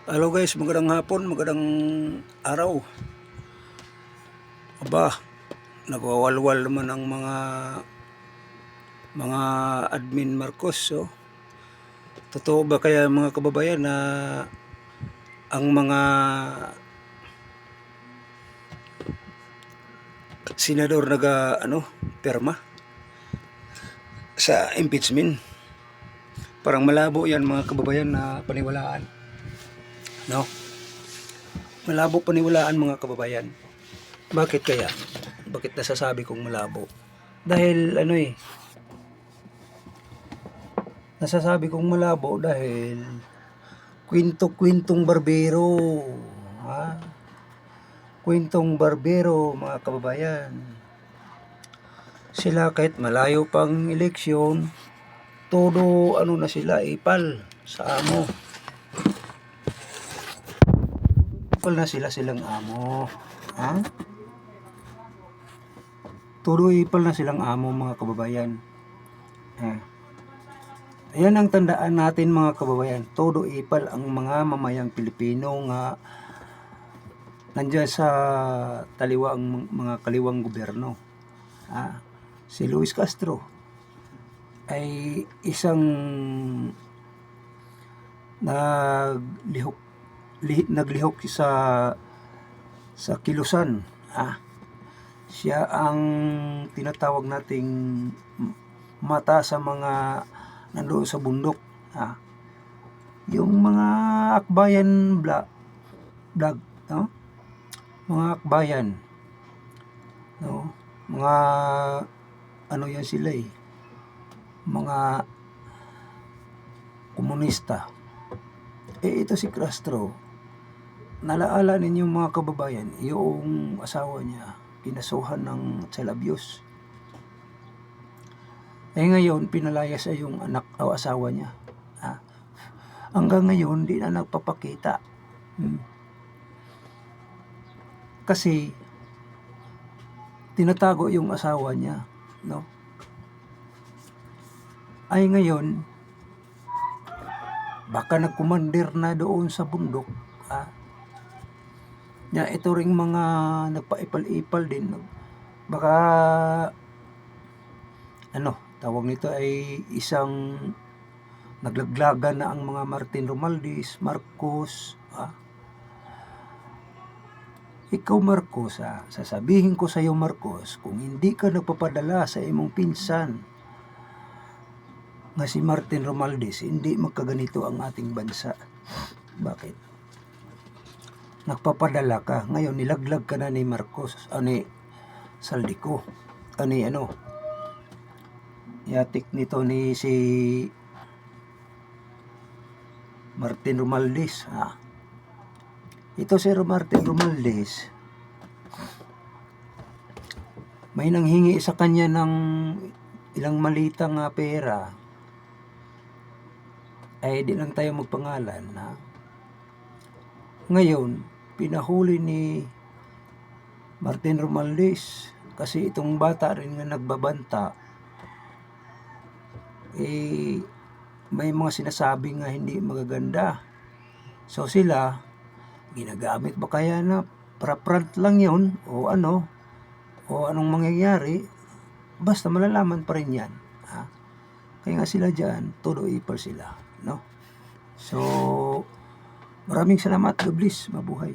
Hello guys, magandang hapon, magandang araw. Aba, nagwawalwal naman ang mga admin Marcos. So, totoo ba kaya mga kababayan na ang mga senador perma sa impeachment? Parang malabo yan mga kababayan na paniwalaan. No? Malabo paniwalaan mga kababayan. Bakit kaya? Bakit nasasabi kong malabo? Dahil nasasabi kong malabo dahil kwentong barbero. Ha? Kwentong barbero mga kababayan. Sila kahit malayo pang eleksyon, todo na sila, ipal sa amo. Ipal na silang amo. Ha? Todo ipal na silang amo mga kababayan. Ayan ang tandaan natin mga kababayan. Todo ipal ang mga mamayang Pilipino nga nandiyan sa mga kaliwang gobyerno. Si Luis Castro ay isang naglihok sa kilusan. Siya ang tinatawag nating mata sa mga nandoon sa bundok. Yung mga akbayan vlog, no? Mga akbayan, no? Mga yan sila mga komunista. Ito si Castro, nalaala ninyo mga kababayan, yung asawa niya kinasuhan ng child abuse. Ngayon pinalayas ay yung anak o asawa niya. Hanggang ngayon di na nagpapakita. Kasi tinatago yung asawa niya, no? Ay ngayon baka nagkumandir na doon sa bundok. Ito ring mga nagpaipal-ipal din. Baka tawag nito ay isang naglaglagan na ang mga Martin Romualdez, Marcos. Ikaw Marcos, sasabihin ko sa iyo Marcos, kung hindi ka nagpapadala sa imong pinsan nga si Martin Romualdez, hindi magkaganito ang ating bansa. Bakit? Nagpapadala ka, ngayon nilaglag ka na ni Marcos, ni Saldico, yatik nito ni si Martin Romualdez. Ito si Martin Romualdez, may nanghingi sa kanya ng ilang malitang pera, ay di lang tayo magpangalan. Ngayon pinahuli ni Martin Romualdez kasi itong bata rin nga nagbabanta may mga sinasabi nga hindi magaganda. So sila ginagamit ba kaya na front lang yun o anong mangyayari, basta malalaman pa rin yan. Kaya nga sila dyan, todo ipal sila, no? So maraming salamat. God bless. Mabuhay.